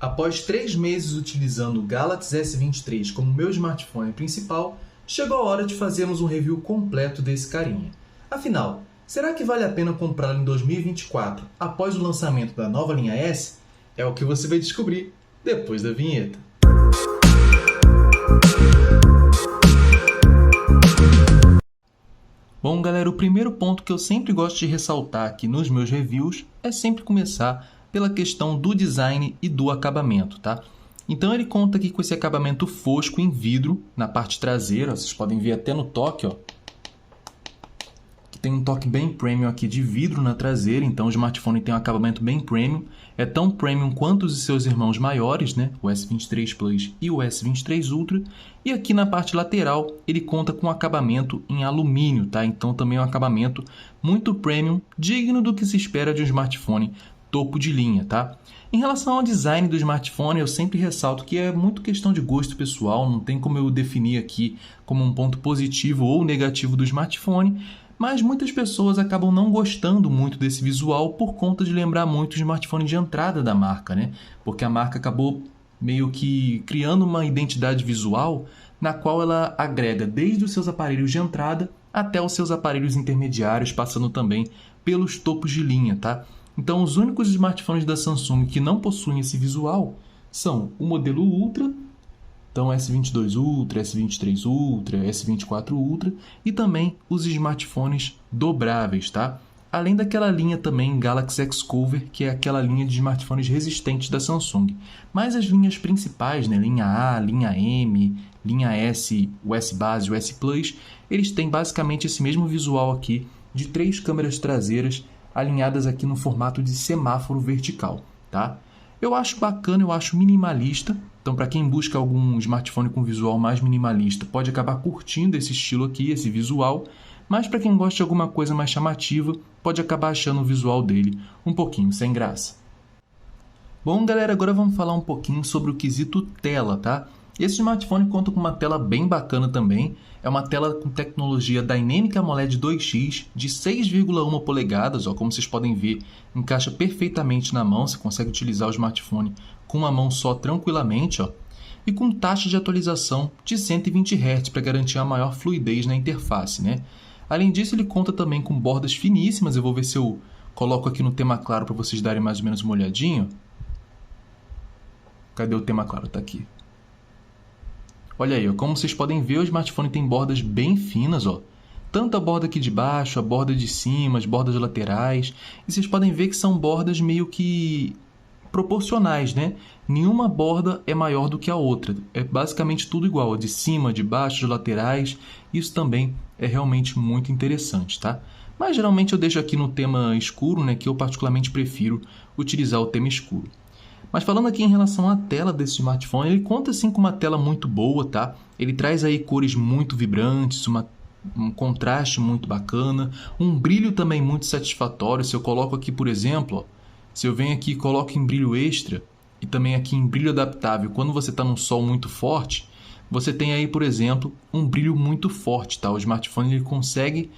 Após 3 meses utilizando o Galaxy S23 como meu smartphone principal, chegou a hora de fazermos um review completo desse carinha. Afinal, será que vale a pena comprá-lo em 2024 após o lançamento da nova linha S? É o que você vai descobrir depois da vinheta. Bom, galera, o primeiro ponto que eu sempre gosto de ressaltar aqui nos meus reviews é sempre começar pela questão do design e do acabamento, tá? Então ele conta aqui com esse acabamento fosco em vidro na parte traseira, vocês podem ver até no toque, ó, que tem um toque bem premium aqui de vidro na traseira, então o smartphone tem um acabamento bem premium, é tão premium quanto os seus irmãos maiores, né? O S23 Plus e o S23 Ultra, e aqui na parte lateral ele conta com um acabamento em alumínio, tá? Então também é um acabamento muito premium, digno do que se espera de um smartphone topo de linha, tá? Em relação ao design do smartphone, eu sempre ressalto que é muito questão de gosto pessoal, não tem como eu definir aqui como um ponto positivo ou negativo do smartphone, mas muitas pessoas acabam não gostando muito desse visual por conta de lembrar muito o smartphone de entrada da marca, né? Porque a marca acabou meio que criando uma identidade visual na qual ela agrega desde os seus aparelhos de entrada até os seus aparelhos intermediários, passando também pelos topos de linha, tá? Então, os únicos smartphones da Samsung que não possuem esse visual são o modelo Ultra, então S22 Ultra, S23 Ultra, S24 Ultra e também os smartphones dobráveis, tá? Além daquela linha também Galaxy X-Cover, que é aquela linha de smartphones resistentes da Samsung. Mas as linhas principais, né, linha A, linha M, linha S, o S Base, o S Plus, eles têm basicamente esse mesmo visual aqui de 3 câmeras traseiras alinhadas aqui no formato de semáforo vertical, tá? Eu acho bacana, eu acho minimalista, então para quem busca algum smartphone com visual mais minimalista, pode acabar curtindo esse estilo aqui, esse visual, mas para quem gosta de alguma coisa mais chamativa, pode acabar achando o visual dele um pouquinho sem graça. Bom, galera, agora vamos falar um pouquinho sobre o quesito tela, tá? Esse smartphone conta com uma tela bem bacana também. É uma tela com tecnologia Dynamic AMOLED 2X de 6,1 polegadas, ó, como vocês podem ver, encaixa perfeitamente na mão, você consegue utilizar o smartphone com uma mão só tranquilamente, ó, e com taxa de atualização de 120 Hz para garantir a maior fluidez na interface, né? Além disso, ele conta também com bordas finíssimas, eu vou ver se eu coloco aqui no tema claro para vocês darem mais ou menos uma olhadinha. Cadê o tema claro? Tá aqui. Olha aí, ó, como vocês podem ver, o smartphone tem bordas bem finas, ó. Tanto a borda aqui de baixo, a borda de cima, as bordas laterais. E vocês podem ver que são bordas meio que proporcionais, né? Nenhuma borda é maior do que a outra. É basicamente tudo igual, ó, de cima, de baixo, de laterais. Isso também é realmente muito interessante, tá? Mas geralmente eu deixo aqui no tema escuro, né? Que eu particularmente prefiro utilizar o tema escuro. Mas falando aqui em relação à tela desse smartphone, ele conta sim com uma tela muito boa, tá? Ele traz aí cores muito vibrantes, um contraste muito bacana, um brilho também muito satisfatório. Se eu coloco aqui, por exemplo, ó, se eu venho aqui e coloco em brilho extra e também aqui em brilho adaptável, quando você está num sol muito forte, você tem aí, por exemplo, um brilho muito forte, tá? O smartphone ele consegue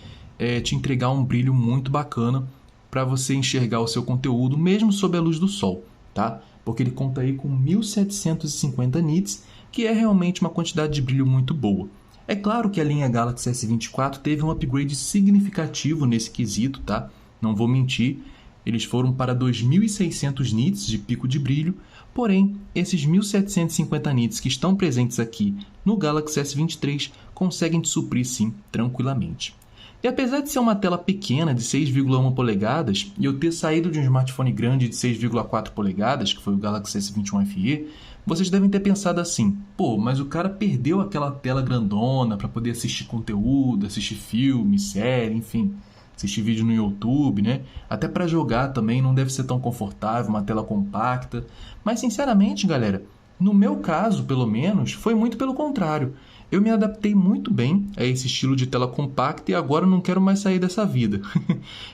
te entregar um brilho muito bacana para você enxergar o seu conteúdo, mesmo sob a luz do sol, tá? Porque ele conta aí com 1750 nits, que é realmente uma quantidade de brilho muito boa. É claro que a linha Galaxy S24 teve um upgrade significativo nesse quesito, tá? Não vou mentir, eles foram para 2600 nits de pico de brilho, porém, esses 1750 nits que estão presentes aqui no Galaxy S23 conseguem te suprir sim, tranquilamente. E apesar de ser uma tela pequena de 6,1 polegadas e eu ter saído de um smartphone grande de 6,4 polegadas, que foi o Galaxy S21 FE, vocês devem ter pensado assim, pô, mas o cara perdeu aquela tela grandona para poder assistir conteúdo, assistir filme, série, enfim, assistir vídeo no YouTube, né? Até para jogar também não deve ser tão confortável, uma tela compacta. Mas sinceramente, galera, no meu caso, pelo menos, foi muito pelo contrário. Eu me adaptei muito bem a esse estilo de tela compacta e agora não quero mais sair dessa vida.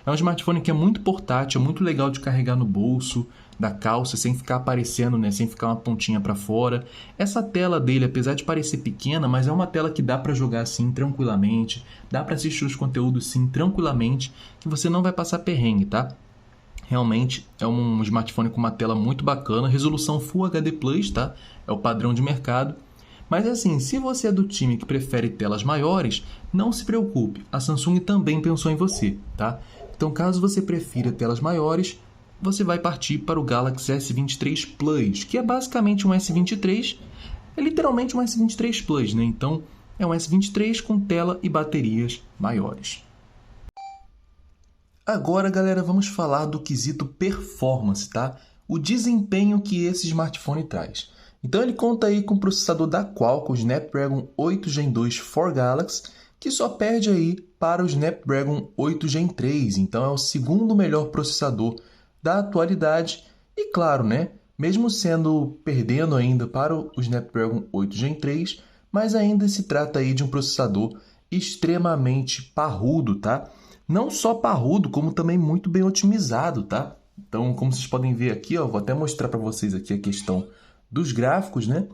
É um smartphone que é muito portátil, é muito legal de carregar no bolso da calça, sem ficar aparecendo, né? Sem ficar uma pontinha para fora. Essa tela dele, apesar de parecer pequena, mas é uma tela que dá para jogar assim tranquilamente, dá para assistir os conteúdos sim tranquilamente, que você não vai passar perrengue, tá? Realmente é um smartphone com uma tela muito bacana, resolução Full HD Plus, tá? É o padrão de mercado. Mas assim, se você é do time que prefere telas maiores, não se preocupe, a Samsung também pensou em você, tá? Então, caso você prefira telas maiores, você vai partir para o Galaxy S23 Plus, que é basicamente um S23, é literalmente um S23 Plus, né? Então, é um S23 com tela e baterias maiores. Agora, galera, vamos falar do quesito performance, tá? O desempenho que esse smartphone traz. Então, ele conta aí com o processador da Qualcomm, o Snapdragon 8 Gen 2 for Galaxy, que só perde aí para o Snapdragon 8 Gen 3. Então, é o segundo melhor processador da atualidade. E claro, né? Mesmo perdendo ainda para o Snapdragon 8 Gen 3, mas ainda se trata aí de um processador extremamente parrudo, tá? Não só parrudo, como também muito bem otimizado, tá? Então, como vocês podem ver aqui, ó, vou até mostrar para vocês aqui a questão dos gráficos, né?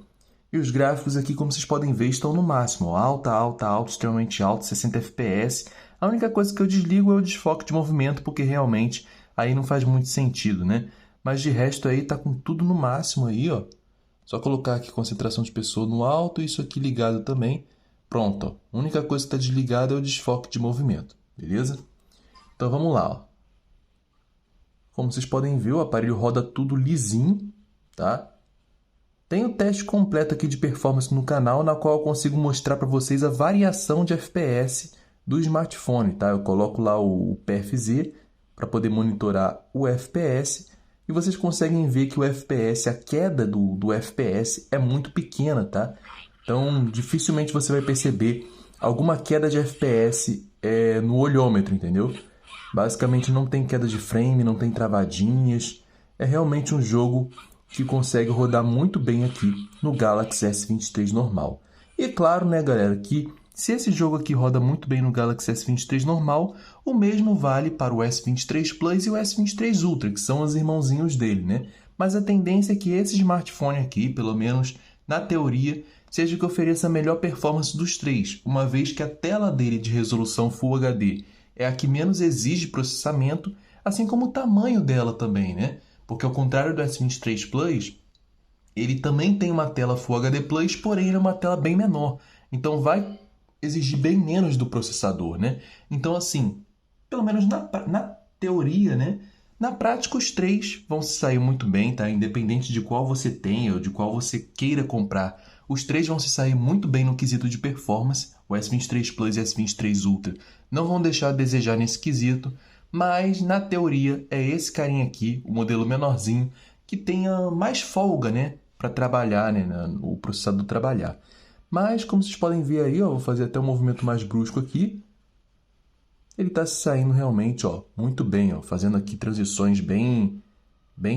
E os gráficos aqui, como vocês podem ver, estão no máximo, ó, alta, extremamente alto, 60 FPS. A única coisa que eu desligo é o desfoque de movimento, porque realmente aí não faz muito sentido, né? Mas de resto aí tá com tudo no máximo aí, ó. Só colocar aqui concentração de pessoa no alto e isso aqui ligado também. Pronto, ó. A única coisa que está desligada é o desfoque de movimento. Beleza? Então vamos lá, ó. Como vocês podem ver, o aparelho roda tudo lisinho, tá? Tem o teste completo aqui de performance no canal, na qual eu consigo mostrar para vocês a variação de FPS do smartphone, tá? Eu coloco lá o PFZ para poder monitorar o FPS e vocês conseguem ver que o FPS, a queda do FPS é muito pequena, tá? Então, dificilmente você vai perceber alguma queda de FPS no olhômetro, entendeu? Basicamente não tem queda de frame, não tem travadinhas. É realmente um jogo que consegue rodar muito bem aqui no Galaxy S23 normal. E é claro, né, galera, que se esse jogo aqui roda muito bem no Galaxy S23 normal, o mesmo vale para o S23 Plus e o S23 Ultra, que são os irmãozinhos dele, né? Mas a tendência é que esse smartphone aqui, pelo menos na teoria, seja que ofereça a melhor performance dos três, uma vez que a tela dele de resolução Full HD é a que menos exige processamento, assim como o tamanho dela também, né? Porque ao contrário do S23 Plus, ele também tem uma tela Full HD Plus, porém ele é uma tela bem menor. Então vai exigir bem menos do processador, né? Então assim, pelo menos na teoria, né? Na prática os três vão se sair muito bem, tá? Independente de qual você tenha ou de qual você queira comprar, os três vão se sair muito bem no quesito de performance. O S23 Plus e o S23 Ultra não vão deixar a desejar nesse quesito, mas na teoria é esse carinha aqui, o modelo menorzinho, que tenha mais folga, né, para trabalhar, né, o processador trabalhar. Mas como vocês podem ver aí, ó, vou fazer até um movimento mais brusco aqui. Ele está se saindo realmente, ó, muito bem, ó, fazendo aqui transições bem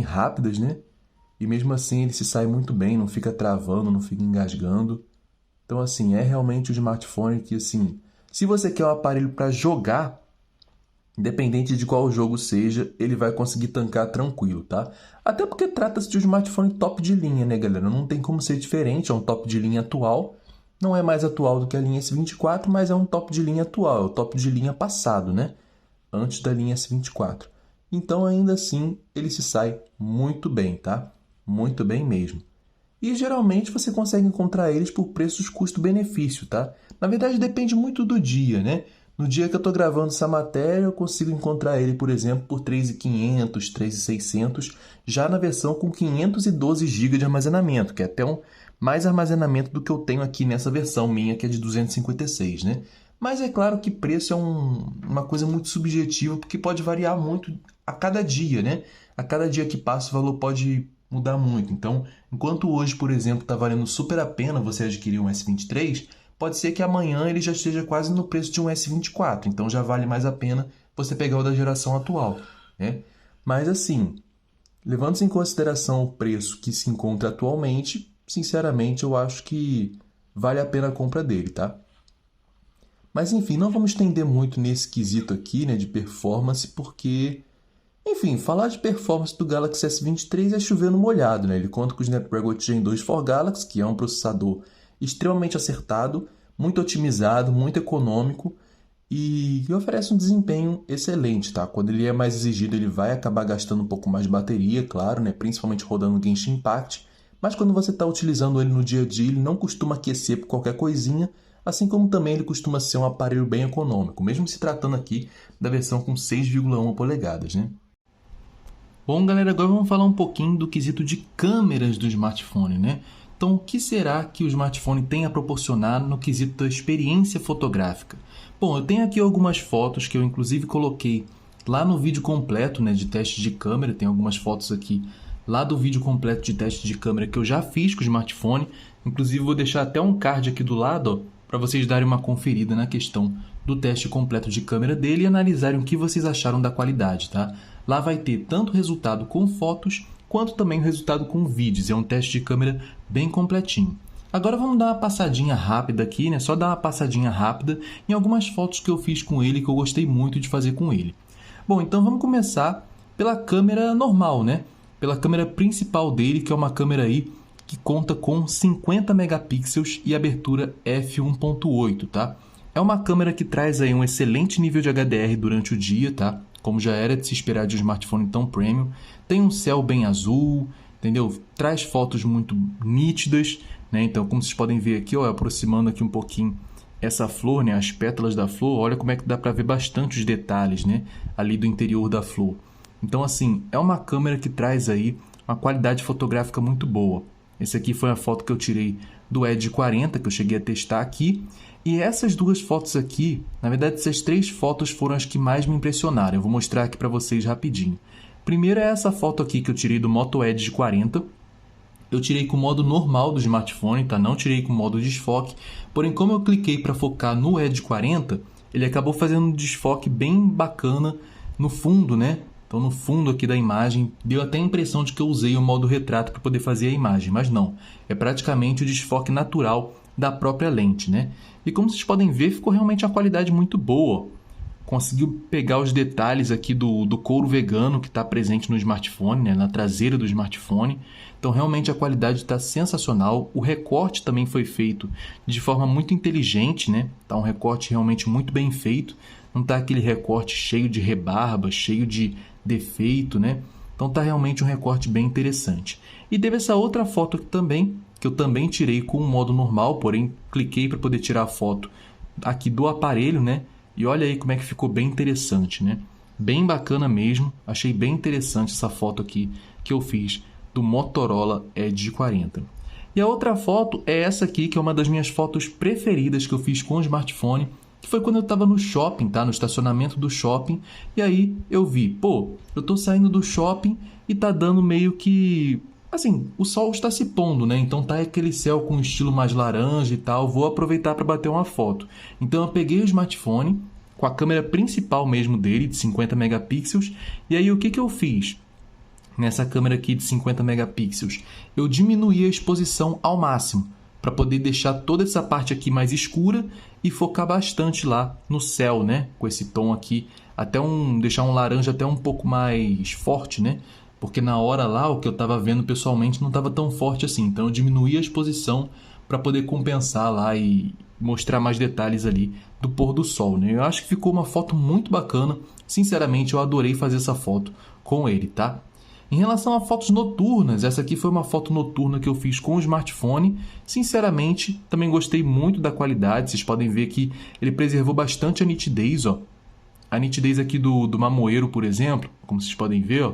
rápidas, né? E mesmo assim ele se sai muito bem, não fica travando, não fica engasgando. Então assim, é realmente um smartphone que assim, se você quer um aparelho para jogar, independente de qual jogo seja, ele vai conseguir tancar tranquilo, tá? Até porque trata-se de um smartphone top de linha, né, galera? Não tem como ser diferente, é um top de linha atual. Não é mais atual do que a linha S24, mas é um top de linha atual, é o top de linha passado, né? Antes da linha S24. Então, ainda assim, ele se sai muito bem, tá? Muito bem mesmo. E geralmente você consegue encontrar eles por preços custo-benefício, tá? Na verdade, depende muito do dia, né? No dia que eu estou gravando essa matéria, eu consigo encontrar ele, por exemplo, por R$ 3.500, R$ 3.600, já na versão com 512 GB de armazenamento, que é até mais armazenamento do que eu tenho aqui nessa versão minha, que é de 256, né? Mas é claro que preço é uma coisa muito subjetiva, porque pode variar muito a cada dia, né? A cada dia que passa, o valor pode mudar muito. Então, enquanto hoje, por exemplo, está valendo super a pena você adquirir um S23, pode ser que amanhã ele já esteja quase no preço de um S24. Então, já vale mais a pena você pegar o da geração atual, né? Mas assim, levando-se em consideração o preço que se encontra atualmente, sinceramente, eu acho que vale a pena a compra dele, tá? Mas enfim, não vamos estender muito nesse quesito aqui, né, de performance, porque, enfim, falar de performance do Galaxy S23 é chover no molhado, né? Ele conta com o Snapdragon 8 Gen 2 for Galaxy, que é um processador extremamente acertado, muito otimizado, muito econômico, e oferece um desempenho excelente, tá? Quando ele é mais exigido, ele vai acabar gastando um pouco mais de bateria, claro, né? Principalmente rodando Genshin Impact, mas quando você está utilizando ele no dia a dia, ele não costuma aquecer por qualquer coisinha, assim como também ele costuma ser um aparelho bem econômico, mesmo se tratando aqui da versão com 6,1 polegadas, né? Bom, galera, agora vamos falar um pouquinho do quesito de câmeras do smartphone, né? Então, o que será que o smartphone tem a proporcionar no quesito da experiência fotográfica? Bom, eu tenho aqui algumas fotos que eu inclusive coloquei lá no vídeo completo, né, de teste de câmera. Tem algumas fotos aqui lá do vídeo completo de teste de câmera que eu já fiz com o smartphone. Inclusive, vou deixar até um card aqui do lado, para vocês darem uma conferida na questão do teste completo de câmera dele e analisarem o que vocês acharam da qualidade, tá? Lá vai ter tanto o resultado com fotos, quanto também o resultado com vídeos. É um teste de câmera bem completinho. Agora vamos dar uma passadinha rápida aqui, né? Só dar uma passadinha rápida em algumas fotos que eu fiz com ele, que eu gostei muito de fazer com ele. Bom, então vamos começar pela câmera normal, né? Pela câmera principal dele, que é uma câmera aí que conta com 50 megapixels e abertura f1.8, tá? É uma câmera que traz aí um excelente nível de HDR durante o dia, tá? Como já era de se esperar de um smartphone tão premium. Tem um céu bem azul, entendeu? Traz fotos muito nítidas, né? Então, como vocês podem ver aqui, ó, aproximando aqui um pouquinho essa flor, né? As pétalas da flor, olha como é que dá para ver bastante os detalhes, né? Ali do interior da flor. Então, assim, é uma câmera que traz aí uma qualidade fotográfica muito boa. Essa aqui foi a foto que eu tirei do Edge 40, que eu cheguei a testar aqui. E essas duas fotos aqui, na verdade, essas três fotos foram as que mais me impressionaram. Eu vou mostrar aqui para vocês rapidinho. Primeiro é essa foto aqui que eu tirei do Moto Edge 40. Eu tirei com o modo normal do smartphone, tá? Não tirei com o modo desfoque. Porém, como eu cliquei para focar no Edge 40, ele acabou fazendo um desfoque bem bacana no fundo, né? Então, no fundo aqui da imagem, deu até a impressão de que eu usei o modo retrato para poder fazer a imagem, mas não. É praticamente o desfoque natural da própria lente, né? E como vocês podem ver, ficou realmente uma qualidade muito boa. Conseguiu pegar os detalhes aqui do couro vegano que está presente no smartphone, né? Na traseira do smartphone. Então, realmente a qualidade está sensacional. O recorte também foi feito de forma muito inteligente, né? Tá um recorte realmente muito bem feito. Não tá aquele recorte cheio de rebarba, cheio de defeito, né? Então tá realmente um recorte bem interessante. E teve essa outra foto aqui também, que eu também tirei com o modo normal, porém cliquei para poder tirar a foto aqui do aparelho, né? E olha aí como é que ficou bem interessante, né? Bem bacana mesmo, achei bem interessante essa foto aqui que eu fiz do Motorola Edge 40. E a outra foto é essa aqui, que é uma das minhas fotos preferidas que eu fiz com o smartphone, que foi quando eu estava no shopping, tá? No estacionamento do shopping, e aí eu vi, pô, eu tô saindo do shopping e tá dando meio que... Assim, o sol está se pondo, né? Então tá aquele céu com estilo mais laranja e tal, vou aproveitar para bater uma foto. Então eu peguei o smartphone, com a câmera principal mesmo dele, de 50 megapixels, e aí o que eu fiz? Nessa câmera aqui de 50 megapixels, eu diminuí a exposição ao máximo, para poder deixar toda essa parte aqui mais escura e focar bastante lá no céu, né? Com esse tom aqui, deixar um laranja até um pouco mais forte, né? Porque na hora lá, o que eu estava vendo pessoalmente não estava tão forte assim. Então eu diminuí a exposição para poder compensar lá e mostrar mais detalhes ali do pôr do sol, né? Eu acho que ficou uma foto muito bacana. Sinceramente, eu adorei fazer essa foto com ele, tá? Em relação a fotos noturnas, essa aqui foi uma foto noturna que eu fiz com o smartphone. Sinceramente, também gostei muito da qualidade. Vocês podem ver que ele preservou bastante a nitidez, ó. A nitidez aqui do mamoeiro, por exemplo, como vocês podem ver, ó.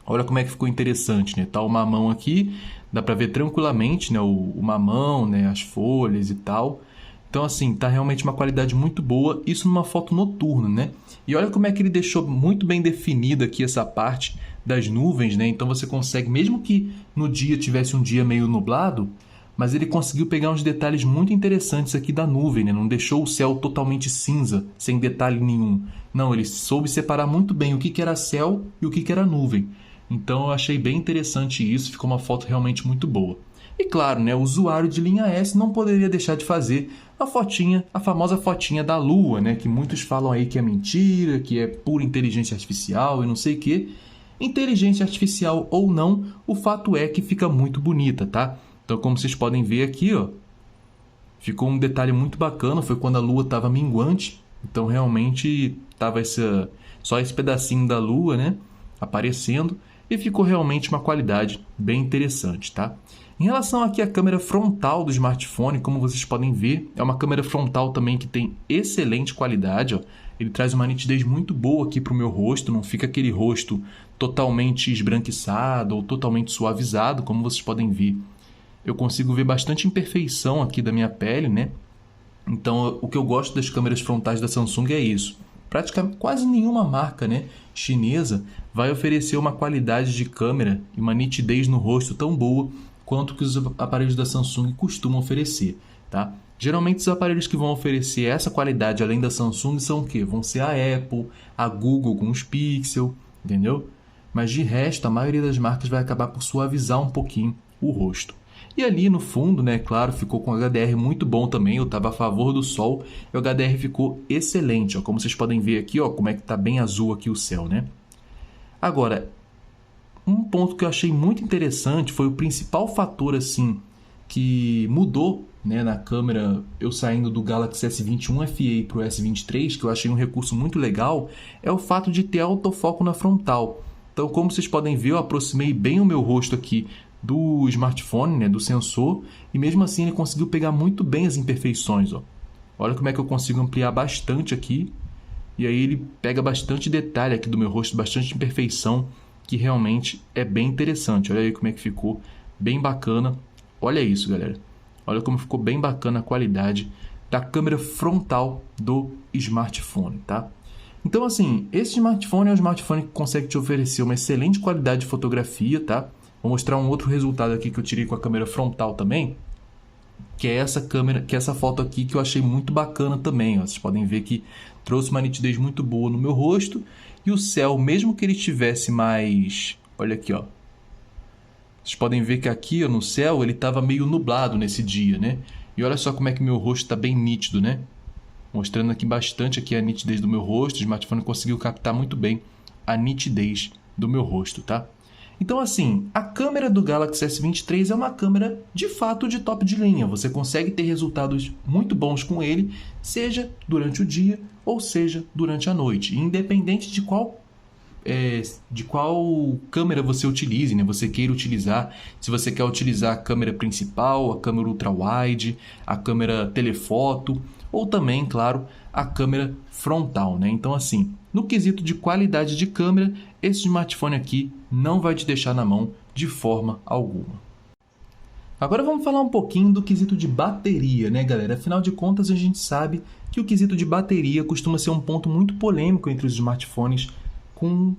Olha como é que ficou interessante, né? Tá o mamão aqui, dá para ver tranquilamente, né? O mamão, né? As folhas e tal. Então, assim, tá realmente uma qualidade muito boa, isso numa foto noturna, né? E olha como é que ele deixou muito bem definida aqui essa parte das nuvens, né? Então você consegue, mesmo que no dia tivesse um dia meio nublado, mas ele conseguiu pegar uns detalhes muito interessantes aqui da nuvem, né? Não deixou o céu totalmente cinza, sem detalhe nenhum. Não, ele soube separar muito bem o que era céu e o que era nuvem. Então eu achei bem interessante isso, ficou uma foto realmente muito boa. E claro, né, o usuário de linha S não poderia deixar de fazer a famosa fotinha da Lua, né, que muitos falam aí que é mentira, que é pura inteligência artificial e não sei o quê. Inteligência artificial ou não, o fato é que fica muito bonita, tá? Então, como vocês podem ver aqui, ó, ficou um detalhe muito bacana, foi quando a Lua estava minguante, Então realmente tava só esse pedacinho da lua, né, aparecendo, e ficou realmente uma qualidade bem interessante, tá? Em relação aqui à câmera frontal do smartphone, como vocês podem ver, é uma câmera frontal também que tem excelente qualidade, ó. Ele traz uma nitidez muito boa aqui para o meu rosto, não fica aquele rosto totalmente esbranquiçado ou totalmente suavizado, como vocês podem ver. Eu consigo ver bastante imperfeição aqui da minha pele, né? Então, o que eu gosto das câmeras frontais da Samsung é isso. Praticamente quase nenhuma marca, né, chinesa vai oferecer uma qualidade de câmera e uma nitidez no rosto tão boa quanto que os aparelhos da Samsung costumam oferecer, tá? Geralmente os aparelhos que vão oferecer essa qualidade além da Samsung são o quê? Vão ser a Apple, a Google com os Pixel, entendeu? Mas de resto, a maioria das marcas vai acabar por suavizar um pouquinho o rosto. E ali no fundo, né, claro, ficou com HDR muito bom também, eu estava a favor do sol e o HDR ficou excelente, ó, como vocês podem ver aqui, ó, como é que está bem azul aqui o céu, né? Agora, um ponto que eu achei muito interessante foi o principal fator assim que mudou, né, na câmera, eu saindo do Galaxy S21 FE para o S23, que eu achei um recurso muito legal, é o fato de ter autofoco na frontal. Então, como vocês podem ver, eu aproximei bem o meu rosto aqui do smartphone, né, do sensor, e mesmo assim ele conseguiu pegar muito bem as imperfeições, ó. Olha como é que eu consigo ampliar bastante aqui, e aí ele pega bastante detalhe aqui do meu rosto, bastante imperfeição, que realmente é bem interessante. Olha aí como é que ficou, bem bacana. Olha isso, galera. Olha como ficou bem bacana a qualidade da câmera frontal do smartphone, tá? Então, assim, esse smartphone é um smartphone que consegue te oferecer uma excelente qualidade de fotografia, tá? Vou mostrar um outro resultado aqui que eu tirei com a câmera frontal também, que é essa câmera, que é essa foto aqui que eu achei muito bacana também, ó. Vocês podem ver que trouxe uma nitidez muito boa no meu rosto e o céu, mesmo que ele estivesse mais, olha aqui, ó. Vocês podem ver que aqui, ó, no céu ele estava meio nublado nesse dia, né? E olha só como é que meu rosto está bem nítido, né? Mostrando aqui bastante aqui a nitidez do meu rosto. O smartphone conseguiu captar muito bem a nitidez do meu rosto, tá? Então, assim, a câmera do Galaxy S23 é uma câmera de fato de top de linha. Você consegue ter resultados muito bons com ele, seja durante o dia ou seja durante a noite, independente de qual câmera você utilize, né? Você queira utilizar, se você quer utilizar a câmera principal, a câmera ultra-wide, a câmera telefoto ou também, claro, a câmera frontal, né? Então, assim, no quesito de qualidade de câmera, esse smartphone aqui não vai te deixar na mão de forma alguma. Agora vamos falar um pouquinho do quesito de bateria, né, galera? Afinal de contas, a gente sabe que o quesito de bateria costuma ser um ponto muito polêmico entre os smartphones com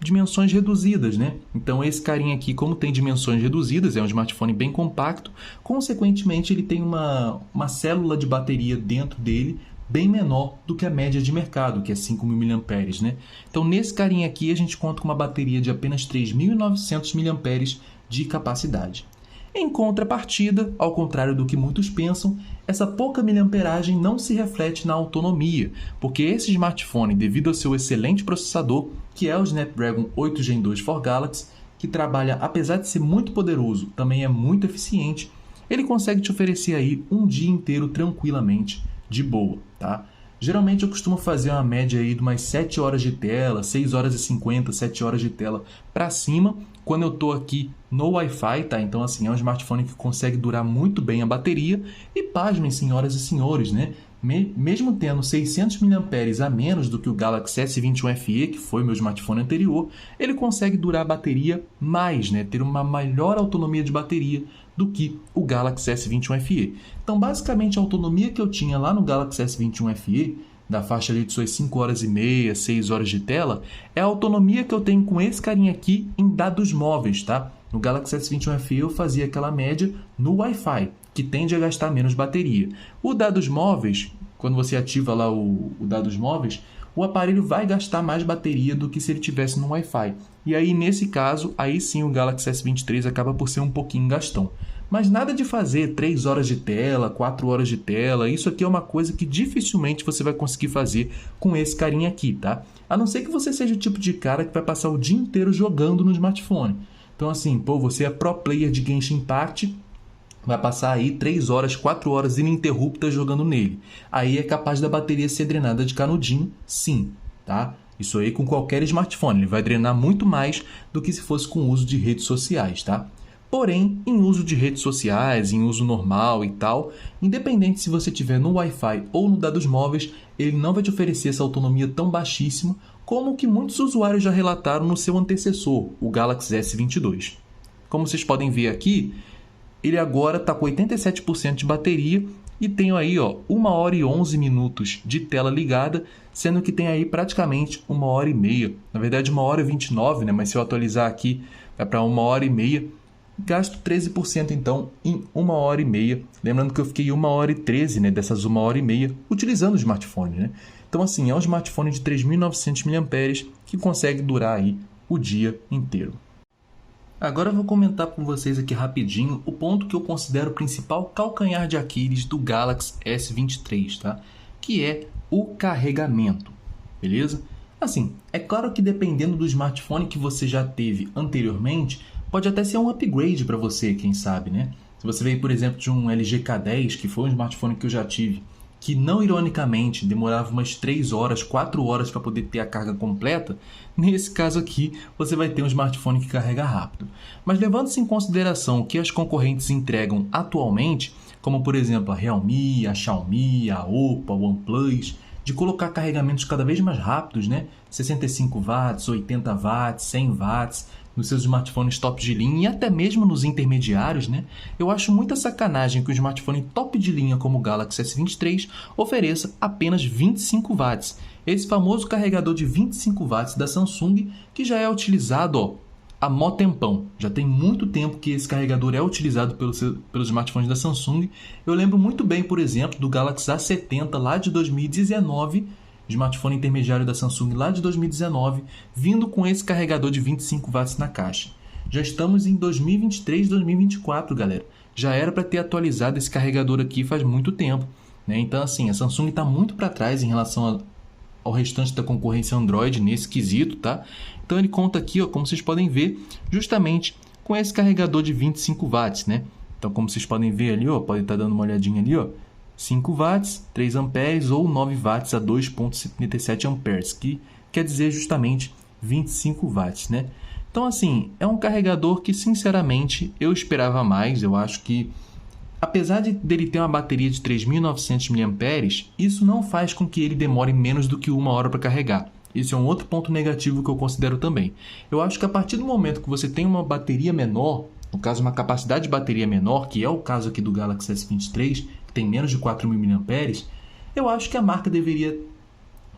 dimensões reduzidas, né? Então esse carinha aqui, como tem dimensões reduzidas, é um smartphone bem compacto, consequentemente ele tem uma célula de bateria dentro dele bem menor do que a média de mercado, que é 5.000 mAh, né? Então nesse carinha aqui a gente conta com uma bateria de apenas 3.900 mAh de capacidade. Em contrapartida, ao contrário do que muitos pensam, essa pouca miliamperagem não se reflete na autonomia, porque esse smartphone, devido ao seu excelente processador, que é o Snapdragon 8 Gen 2 for Galaxy, que trabalha, apesar de ser muito poderoso, também é muito eficiente, ele consegue te oferecer aí um dia inteiro tranquilamente, de boa, tá? Geralmente eu costumo fazer uma média aí de umas 7 horas de tela, 6 horas e 50, 7 horas de tela para cima, quando eu estou aqui no Wi-Fi, tá? Então, assim, é um smartphone que consegue durar muito bem a bateria e, pasmem, senhoras e senhores, né? Mesmo tendo 600 mAh a menos do que o Galaxy S21 FE, que foi meu smartphone anterior, ele consegue durar a bateria mais, né? Ter uma maior autonomia de bateria do que o Galaxy S21 FE. Então, basicamente, a autonomia que eu tinha lá no Galaxy S21 FE, da faixa ali de suas 5 horas e meia, 6 horas de tela, é a autonomia que eu tenho com esse carinha aqui em dados móveis, tá? No Galaxy S21 FE eu fazia aquela média no Wi-Fi, que tende a gastar menos bateria. O dados móveis, quando você ativa lá o dados móveis, o aparelho vai gastar mais bateria do que se ele tivesse no Wi-Fi. E aí, nesse caso, aí sim o Galaxy S23 acaba por ser um pouquinho gastão. Mas nada de fazer 3 horas de tela, 4 horas de tela, isso aqui é uma coisa que dificilmente você vai conseguir fazer com esse carinha aqui, tá? A não ser que você seja o tipo de cara que vai passar o dia inteiro jogando no smartphone. Então assim, pô, você é pro player de Genshin Impact vai passar aí 3 horas, 4 horas ininterruptas jogando nele. Aí é capaz da bateria ser drenada de canudinho, sim, tá? Isso aí com qualquer smartphone, ele vai drenar muito mais do que se fosse com o uso de redes sociais, tá? Porém, em uso de redes sociais, em uso normal e tal, independente se você tiver no Wi-Fi ou no dados móveis, ele não vai te oferecer essa autonomia tão baixíssima como o que muitos usuários já relataram no seu antecessor, o Galaxy S22. Como vocês podem ver aqui, ele agora está com 87% de bateria e tem aí 1 hora e 11 minutos de tela ligada, sendo que tem aí praticamente 1 hora e meia. Na verdade, 1 hora e 29, né? Mas se eu atualizar aqui, vai para 1 hora e meia. Gasto 13% então em 1 hora e meia. Lembrando que eu fiquei 1 hora e 13, né, dessas 1 hora e meia utilizando o smartphone, né? Então assim, é um smartphone de 3.900 mAh que consegue durar aí o dia inteiro. Agora eu vou comentar com vocês aqui rapidinho o ponto que eu considero o principal calcanhar de Aquiles do Galaxy S23, tá? Que é o carregamento, beleza? Assim, é claro que dependendo do smartphone que você já teve anteriormente, pode até ser um upgrade para você, quem sabe, né? Se você veio, por exemplo, de um LG K10, que foi um smartphone que eu já tive, que não ironicamente demorava umas 3 horas, 4 horas para poder ter a carga completa, nesse caso aqui você vai ter um smartphone que carrega rápido. Mas levando-se em consideração o que as concorrentes entregam atualmente, como por exemplo a Realme, a Xiaomi, a Oppo, a OnePlus, de colocar carregamentos cada vez mais rápidos, né? 65 watts, 80 watts, 100 watts, nos seus smartphones top de linha e até mesmo nos intermediários, né? Eu acho muita sacanagem que o smartphone top de linha como o Galaxy S23 ofereça apenas 25 watts. Esse famoso carregador de 25 watts da Samsung que já é utilizado há mó tempão. Já tem muito tempo que esse carregador é utilizado pelos smartphones da Samsung. Eu lembro muito bem, por exemplo, do Galaxy A70 lá de 2019, smartphone intermediário da Samsung lá de 2019, vindo com esse carregador de 25 watts na caixa. Já estamos em 2023, 2024, galera. Já era para ter atualizado esse carregador aqui faz muito tempo, né? Então, assim, a Samsung está muito para trás em relação ao restante da concorrência Android nesse quesito, tá? Então ele conta aqui, como vocês podem ver, justamente com esse carregador de 25 watts, né? Então, como vocês podem ver ali, pode estar dando uma olhadinha ali, 5 watts, 3 amperes ou 9 watts a 2,77 amperes, que quer dizer justamente 25 watts, né? Então, assim, é um carregador que, sinceramente, eu esperava mais. Eu acho que, apesar dele ter uma bateria de 3.900 mAh, isso não faz com que ele demore menos do que 1 hora para carregar. Esse é um outro ponto negativo que eu considero também. Eu acho que a partir do momento que você tem uma bateria menor, no caso uma capacidade de bateria menor, que é o caso aqui do Galaxy S23, que tem menos de 4.000 mAh, eu acho que a marca deveria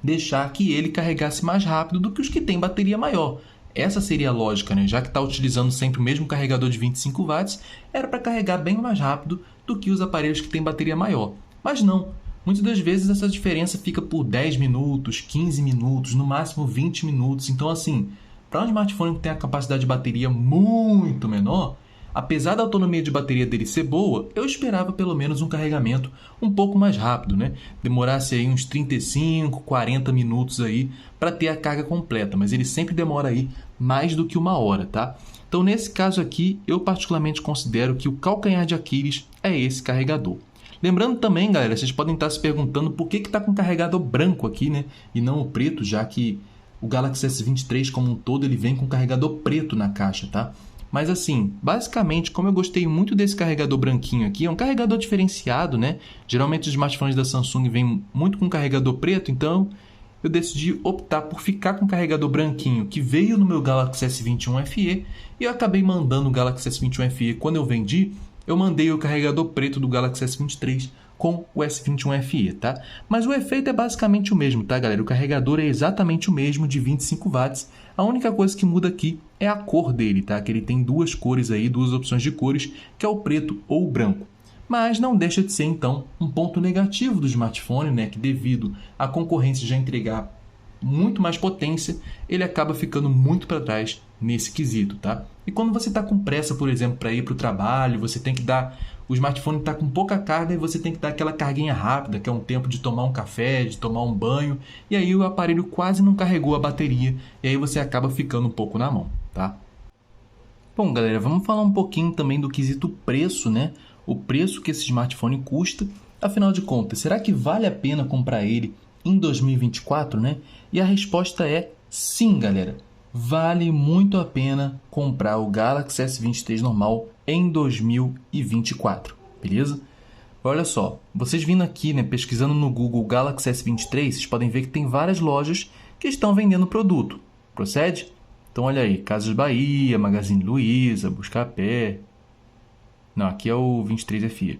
deixar que ele carregasse mais rápido do que os que têm bateria maior. Essa seria a lógica, né? Já que está utilizando sempre o mesmo carregador de 25 watts, era para carregar bem mais rápido do que os aparelhos que têm bateria maior. Mas não. Muitas das vezes essa diferença fica por 10 minutos, 15 minutos, no máximo 20 minutos. Então, assim, para um smartphone que tem a capacidade de bateria muito menor, apesar da autonomia de bateria dele ser boa, eu esperava pelo menos um carregamento um pouco mais rápido, né? Demorasse aí uns 35, 40 minutos aí para ter a carga completa, mas ele sempre demora aí mais do que 1 hora, tá? Então, nesse caso aqui, eu particularmente considero que o calcanhar de Aquiles é esse carregador. Lembrando também, galera, vocês podem estar se perguntando por que está com o carregador branco aqui, né? E não o preto, já que o Galaxy S23 como um todo ele vem com carregador preto na caixa, tá? Mas assim, basicamente, como eu gostei muito desse carregador branquinho aqui, é um carregador diferenciado, né? Geralmente os smartphones da Samsung vêm muito com carregador preto, então eu decidi optar por ficar com o carregador branquinho que veio no meu Galaxy S21 FE e eu acabei mandando o Galaxy S21 FE quando eu vendi. Eu mandei o carregador preto do Galaxy S23 com o S21 FE, tá? Mas o efeito é basicamente o mesmo, tá, galera? O carregador é exatamente o mesmo, de 25 watts. A única coisa que muda aqui é a cor dele, tá? Que ele tem duas cores aí, duas opções de cores, que é o preto ou o branco. Mas não deixa de ser, então, um ponto negativo do smartphone, né? Que devido à concorrência já entregar muito mais potência, ele acaba ficando muito para trás nesse quesito, tá? E quando você está com pressa, por exemplo, para ir para o trabalho, você tem que dar... O smartphone está com pouca carga e você tem que dar aquela carguinha rápida, que é um tempo de tomar um café, de tomar um banho, e aí o aparelho quase não carregou a bateria, e aí você acaba ficando um pouco na mão, tá? Bom, galera, vamos falar um pouquinho também do quesito preço, né? o preço que esse smartphone custa. Afinal de contas, será que vale a pena comprar ele em 2024, né? E a resposta é sim, galera. Vale muito a pena comprar o Galaxy S23 normal em 2024, beleza? Olha só, vocês vindo aqui, né, pesquisando no Google Galaxy S23, vocês podem ver que tem várias lojas que estão vendendo o produto. Procede? Então olha aí, Casas Bahia, Magazine Luiza, Buscapé. Não, aqui é o 23FE.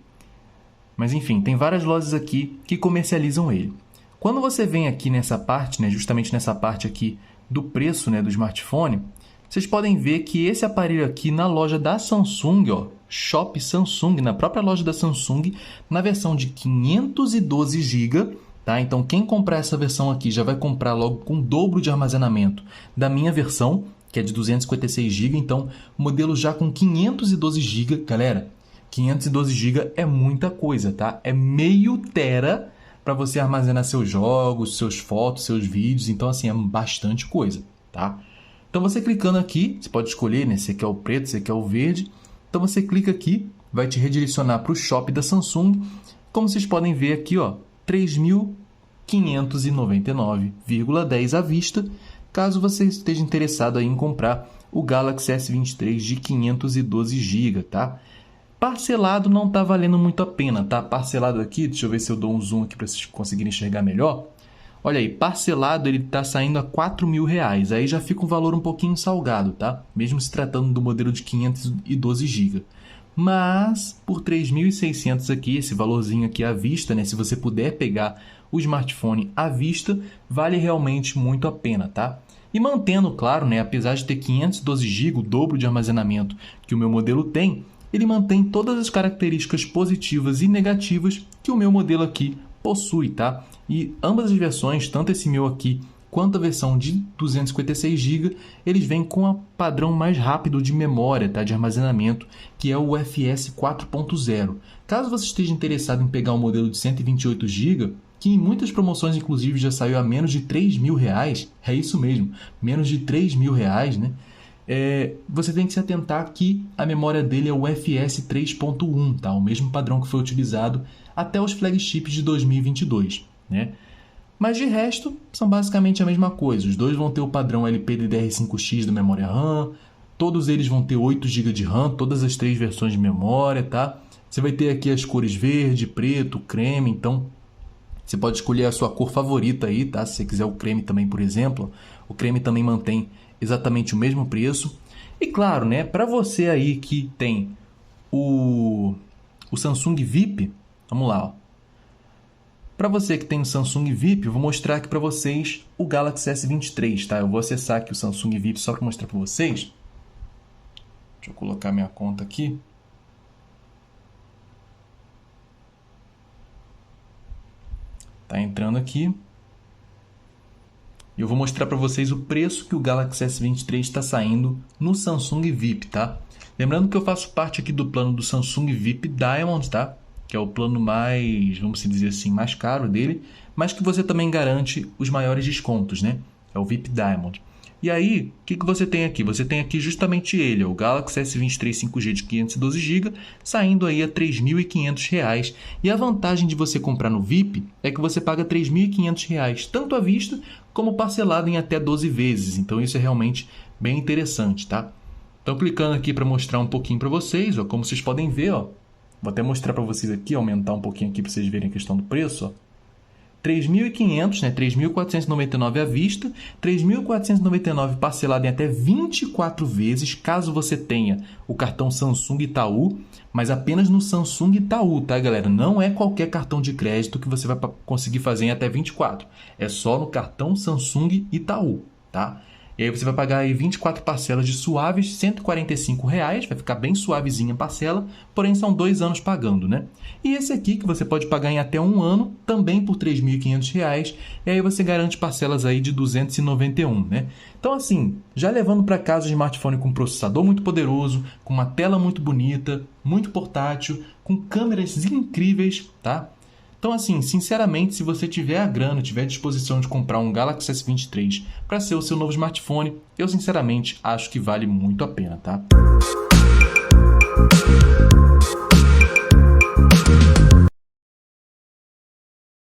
Mas enfim, tem várias lojas aqui que comercializam ele. Quando você vem aqui nessa parte, né, justamente nessa parte aqui do preço, né, do smartphone, vocês podem ver que esse aparelho aqui na loja da Samsung, ó, Shop Samsung, na própria loja da Samsung, na versão de 512 GB, tá? Então quem comprar essa versão aqui já vai comprar logo com o dobro de armazenamento da minha versão, que é de 256 GB, então modelo já com 512 GB, galera, 512 GB é muita coisa, tá? É meio tera para você armazenar seus jogos, suas fotos, seus vídeos. Então, assim, é bastante coisa, tá? Então, você clicando aqui, você pode escolher, né? Você quer o preto, você quer o verde. Então, você clica aqui, vai te redirecionar para o Shop da Samsung. Como vocês podem ver aqui, ó, R$ 3.599,10 à vista, caso você esteja interessado aí em comprar o Galaxy S23 de 512 GB, tá? Parcelado não está valendo muito a pena, tá? Parcelado aqui, deixa eu ver se eu dou um zoom aqui para vocês conseguirem enxergar melhor. Olha aí, parcelado ele está saindo a R$4.000, aí já fica um valor um pouquinho salgado, tá? Mesmo se tratando do modelo de 512 GB. Mas por 3.600 aqui, esse valorzinho aqui à vista, né? Se você puder pegar o smartphone à vista, vale realmente muito a pena, tá? E mantendo, claro, né? Apesar de ter 512 GB, o dobro de armazenamento que o meu modelo tem, ele mantém todas as características positivas e negativas que o meu modelo aqui possui, tá? E ambas as versões, tanto esse meu aqui quanto a versão de 256 GB, eles vêm com o padrão mais rápido de memória, tá? De armazenamento, que é o UFS 4.0. Caso você esteja interessado em pegar um modelo de 128 GB, que em muitas promoções inclusive já saiu a menos de R$3.000, é isso mesmo, menos de R$3.000, né? Você tem que se atentar que a memória dele é o UFS 3.1, tá? O mesmo padrão que foi utilizado até os flagships de 2022, né? Mas de resto, são basicamente a mesma coisa. Os dois vão ter o padrão LPDDR5X da memória RAM, todos eles vão ter 8 GB de RAM, todas as três versões de memória, tá? Você vai ter aqui as cores verde, preto, creme, então você pode escolher a sua cor favorita aí, tá? Se você quiser o creme também, por exemplo, o creme também mantém exatamente o mesmo preço. E claro, né, para você aí que tem o Samsung VIP, vamos lá, ó. Para você que tem o Samsung VIP, eu vou mostrar aqui para vocês o Galaxy S23, tá? Eu vou acessar aqui o Samsung VIP só para mostrar para vocês. Deixa eu colocar minha conta aqui. Tá entrando aqui. E eu vou mostrar para vocês o preço que o Galaxy S23 está saindo no Samsung VIP, tá? Lembrando que eu faço parte aqui do plano do Samsung VIP Diamond, tá? Que é o plano mais, vamos dizer assim, mais caro dele, mas que você também garante os maiores descontos, né? É o VIP Diamond. E aí, o que você tem aqui? Você tem aqui justamente ele, o Galaxy S23 5G de 512 GB, saindo aí a R$ 3.500. E a vantagem de você comprar no VIP é que você paga R$ 3.500, tanto à vista como parcelado em até 12 vezes. Então isso é realmente bem interessante, tá? Então clicando aqui para mostrar um pouquinho para vocês, ó, como vocês podem ver, ó, vou até mostrar para vocês aqui, aumentar um pouquinho aqui para vocês verem a questão do preço, ó. 3.500, né? 3.499 à vista, 3.499 parcelado em até 24 vezes, caso você tenha o cartão Samsung Itaú, mas apenas no Samsung Itaú, tá, galera? Não é qualquer cartão de crédito que você vai conseguir fazer em até 24. É só no cartão Samsung Itaú, tá? E aí você vai pagar aí 24 parcelas de suaves R$ 145, vai ficar bem suavezinha a parcela, porém são 2 anos pagando, né? E esse aqui que você pode pagar em até 1 ano, também por R$ 3.500, e aí você garante parcelas aí de R$ 291, né? Então assim, já levando para casa o smartphone com processador muito poderoso, com uma tela muito bonita, muito portátil, com câmeras incríveis, tá? Então, assim, sinceramente, se você tiver a grana, tiver a disposição de comprar um Galaxy S23 para ser o seu novo smartphone, eu sinceramente acho que vale muito a pena, tá?